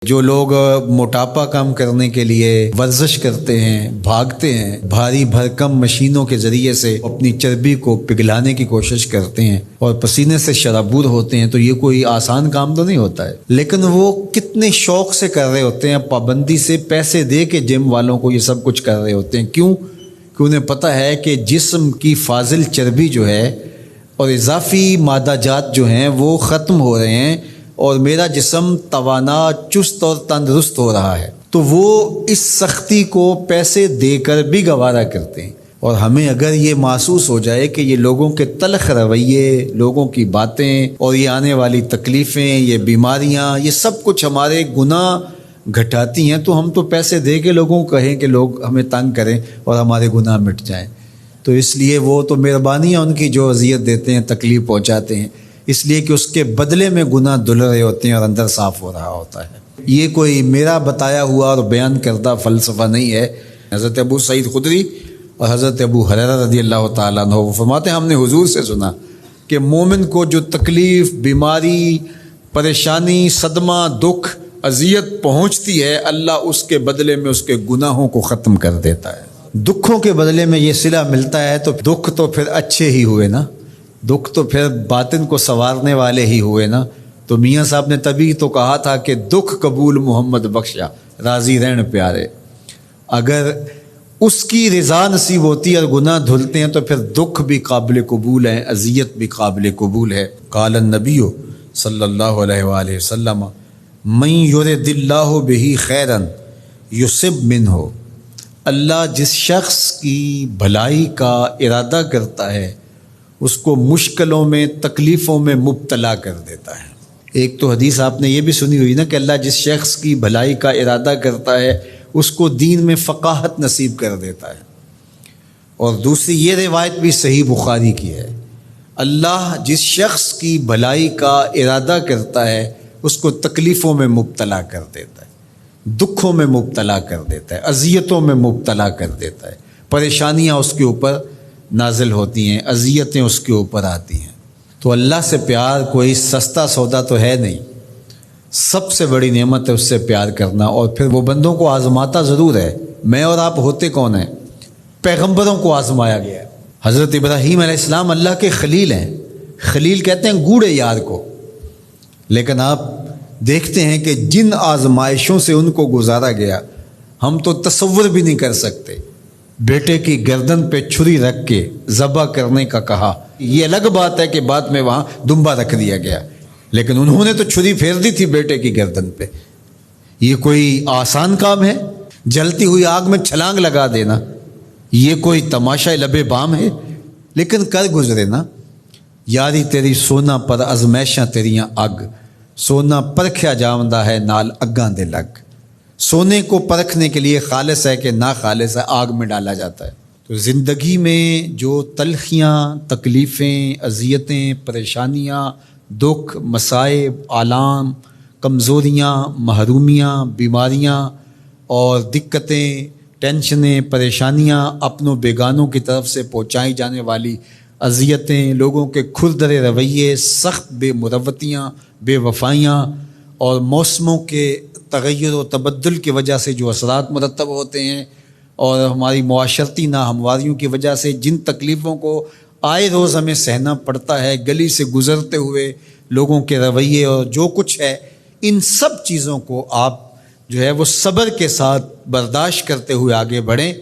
جو لوگ موٹاپا کم کرنے کے لیے ورزش کرتے ہیں، بھاگتے ہیں، بھاری بھرکم مشینوں کے ذریعے سے اپنی چربی کو پگھلانے کی کوشش کرتے ہیں اور پسینے سے شرابور ہوتے ہیں، تو یہ کوئی آسان کام تو نہیں ہوتا ہے، لیکن وہ کتنے شوق سے کر رہے ہوتے ہیں، پابندی سے پیسے دے کے جم والوں کو یہ سب کچھ کر رہے ہوتے ہیں۔ کیوں؟ کہ انہیں پتہ ہے کہ جسم کی فاضل چربی جو ہے اور اضافی مادہ جات جو ہیں وہ ختم ہو رہے ہیں اور میرا جسم توانا، چست اور تندرست ہو رہا ہے، تو وہ اس سختی کو پیسے دے کر بھی گوارا کرتے ہیں۔ اور ہمیں اگر یہ محسوس ہو جائے کہ یہ لوگوں کے تلخ رویے، لوگوں کی باتیں اور یہ آنے والی تکلیفیں، یہ بیماریاں، یہ سب کچھ ہمارے گناہ گھٹاتی ہیں، تو ہم تو پیسے دے کے لوگوں کو کہیں کہ لوگ ہمیں تنگ کریں اور ہمارے گناہ مٹ جائیں۔ تو اس لیے وہ تو مہربانیاں ان کی جو اذیت دیتے ہیں، تکلیف پہنچاتے ہیں، اس لیے کہ اس کے بدلے میں گناہ دھل رہے ہوتے ہیں اور اندر صاف ہو رہا ہوتا ہے۔ یہ کوئی میرا بتایا ہوا اور بیان کردہ فلسفہ نہیں ہے۔ حضرت ابو سعید خدری اور حضرت ابو ہریرہ رضی اللہ تعالیٰ عنہ وہ فرماتے ہیں ہم نے حضور سے سنا کہ مومن کو جو تکلیف، بیماری، پریشانی، صدمہ، دکھ، اذیت پہنچتی ہے، اللہ اس کے بدلے میں اس کے گناہوں کو ختم کر دیتا ہے۔ دکھوں کے بدلے میں یہ صلہ ملتا ہے تو دکھ تو پھر اچھے ہی ہوئے نا، دکھ تو پھر باطن کو سنوارنے والے ہی ہوئے نا۔ تو میاں صاحب نے تبھی تو کہا تھا کہ دکھ قبول محمد بخشا، راضی رہن پیارے۔ اگر اس کی رضا نصیب ہوتی ہے اور گناہ دھلتے ہیں تو پھر دکھ بھی قابل قبول ہے، اذیت بھی قابل قبول ہے۔ قال النبی صلی اللہ علیہ وآلہ وسلم من یرد اللہ بہ خیرا یصب منہ، اللہ جس شخص کی بھلائی کا ارادہ کرتا ہے اس کو مشکلوں میں، تکلیفوں میں مبتلا کر دیتا ہے۔ ایک تو حدیث آپ نے یہ بھی سنی ہوئی نا کہ اللہ جس شخص کی بھلائی کا ارادہ کرتا ہے اس کو دین میں فقاہت نصیب کر دیتا ہے۔ اور دوسری یہ روایت بھی صحیح بخاری کی ہے، اللہ جس شخص کی بھلائی کا ارادہ کرتا ہے اس کو تکلیفوں میں مبتلا کر دیتا ہے، دکھوں میں مبتلا کر دیتا ہے، اذیتوں میں مبتلا کر دیتا ہے، پریشانیاں اس کے اوپر نازل ہوتی ہیں، اذیتیں اس کے اوپر آتی ہیں۔ تو اللہ سے پیار کوئی سستا سودا تو ہے نہیں، سب سے بڑی نعمت ہے اس سے پیار کرنا۔ اور پھر وہ بندوں کو آزماتا ضرور ہے۔ میں اور آپ ہوتے کون ہیں؟ پیغمبروں کو آزمایا گیا ہے۔ حضرت ابراہیم علیہ السلام اللہ کے خلیل ہیں، خلیل کہتے ہیں گوڑے یار کو، لیکن آپ دیکھتے ہیں کہ جن آزمائشوں سے ان کو گزارا گیا ہم تو تصور بھی نہیں کر سکتے۔ بیٹے کی گردن پہ چھری رکھ کے ذبح کرنے کا کہا، یہ الگ بات ہے کہ بعد میں وہاں دمبا رکھ دیا گیا، لیکن انہوں نے تو چھری پھیر دی تھی بیٹے کی گردن پہ۔ یہ کوئی آسان کام ہے؟ جلتی ہوئی آگ میں چھلانگ لگا دینا یہ کوئی تماشا لب بام ہے؟ لیکن کر گزرے نا۔ یاری تیری سونا پر ازمیشاں تیریاں اگ، سونا پرکھیا جاوندا ہے نال اگاں دے لگ۔ سونے کو پرکھنے کے لیے خالص ہے کہ نا خالص ہے، آگ میں ڈالا جاتا ہے۔ تو زندگی میں جو تلخیاں، تکلیفیں، اذیتیں، پریشانیاں، دکھ، مصائب، آلام، کمزوریاں، محرومیاں، بیماریاں اور دقتیں، ٹینشنیں، پریشانیاں، اپنوں بیگانوں کی طرف سے پہنچائی جانے والی اذیتیں، لوگوں کے کھردرے رویے، سخت بے مروتیاں، بے وفائیاں اور موسموں کے تغیر و تبدل کی وجہ سے جو اثرات مرتب ہوتے ہیں، اور ہماری معاشرتی ناہمواریوں کی وجہ سے جن تکلیفوں کو آئے روز ہمیں سہنا پڑتا ہے، گلی سے گزرتے ہوئے لوگوں کے رویے اور جو کچھ ہے، ان سب چیزوں کو آپ جو ہے وہ صبر کے ساتھ برداشت کرتے ہوئے آگے بڑھیں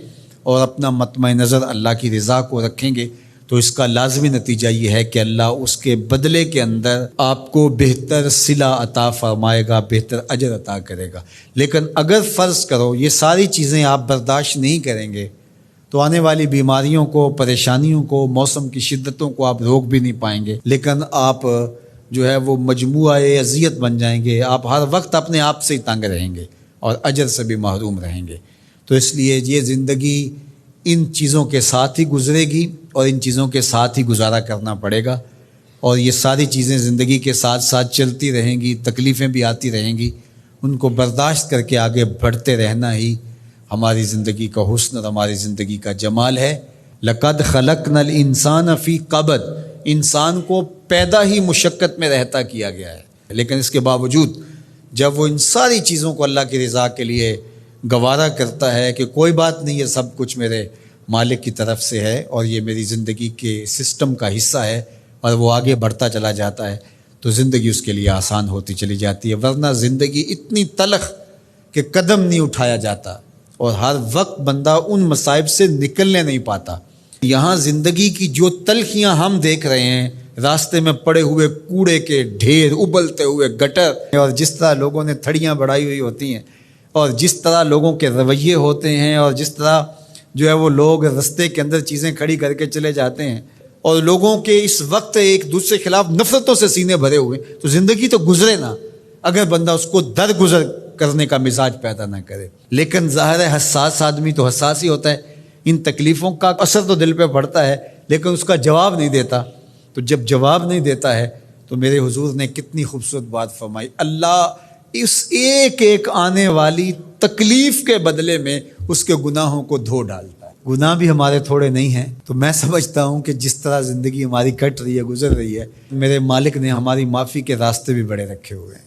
اور اپنا مطمع نظر اللہ کی رضا کو رکھیں گے تو اس کا لازمی نتیجہ یہ ہے کہ اللہ اس کے بدلے کے اندر آپ کو بہتر صلہ عطا فرمائے گا، بہتر اجر عطا کرے گا۔ لیکن اگر فرض کرو یہ ساری چیزیں آپ برداشت نہیں کریں گے تو آنے والی بیماریوں کو، پریشانیوں کو، موسم کی شدتوں کو آپ روک بھی نہیں پائیں گے، لیکن آپ جو ہے وہ مجموعہ اذیت بن جائیں گے۔ آپ ہر وقت اپنے آپ سے ہی تنگ رہیں گے اور اجر سے بھی محروم رہیں گے۔ تو اس لیے یہ زندگی ان چیزوں کے ساتھ ہی گزرے گی اور ان چیزوں کے ساتھ ہی گزارا کرنا پڑے گا، اور یہ ساری چیزیں زندگی کے ساتھ ساتھ چلتی رہیں گی، تکلیفیں بھی آتی رہیں گی، ان کو برداشت کر کے آگے بڑھتے رہنا ہی ہماری زندگی کا حسن اور ہماری زندگی کا جمال ہے۔ لَقَدْ خَلَقْنَا الْإِنسَانَ فِي قَبْضٍ، انسان کو پیدا ہی مشقت میں رہتا کیا گیا ہے، لیکن اس کے باوجود جب وہ ان ساری چیزوں کو اللہ کی رضا کے لیے گوارا کرتا ہے کہ کوئی بات نہیں، یہ سب کچھ میرے مالک کی طرف سے ہے اور یہ میری زندگی کے سسٹم کا حصہ ہے، اور وہ آگے بڑھتا چلا جاتا ہے، تو زندگی اس کے لیے آسان ہوتی چلی جاتی ہے۔ ورنہ زندگی اتنی تلخ کہ قدم نہیں اٹھایا جاتا، اور ہر وقت بندہ ان مصائب سے نکلنے نہیں پاتا۔ یہاں زندگی کی جو تلخیاں ہم دیکھ رہے ہیں، راستے میں پڑے ہوئے کوڑے کے ڈھیر، ابلتے ہوئے گٹر، اور جس طرح لوگوں نے تھڑیاں بڑھائی ہوئی ہوتی ہیں، اور جس طرح لوگوں کے رویے ہوتے ہیں، اور جس طرح جو ہے وہ لوگ رستے کے اندر چیزیں کھڑی کر کے چلے جاتے ہیں، اور لوگوں کے اس وقت ایک دوسرے کے خلاف نفرتوں سے سینے بھرے ہوئے، تو زندگی تو گزرے نا، اگر بندہ اس کو درگزر کرنے کا مزاج پیدا نہ کرے۔ لیکن ظاہر ہے حساس آدمی تو حساس ہی ہوتا ہے، ان تکلیفوں کا اثر تو دل پہ پڑتا ہے، لیکن اس کا جواب نہیں دیتا۔ تو جب جواب نہیں دیتا ہے تو میرے حضور نے کتنی خوبصورت بات فرمائی، اللہ اس ایک ایک آنے والی تکلیف کے بدلے میں اس کے گناہوں کو دھو ڈالتا ہے۔ گناہ بھی ہمارے تھوڑے نہیں ہیں، تو میں سمجھتا ہوں کہ جس طرح زندگی ہماری کٹ رہی ہے، گزر رہی ہے، میرے مالک نے ہماری معافی کے راستے بھی بڑے رکھے ہوئے ہیں۔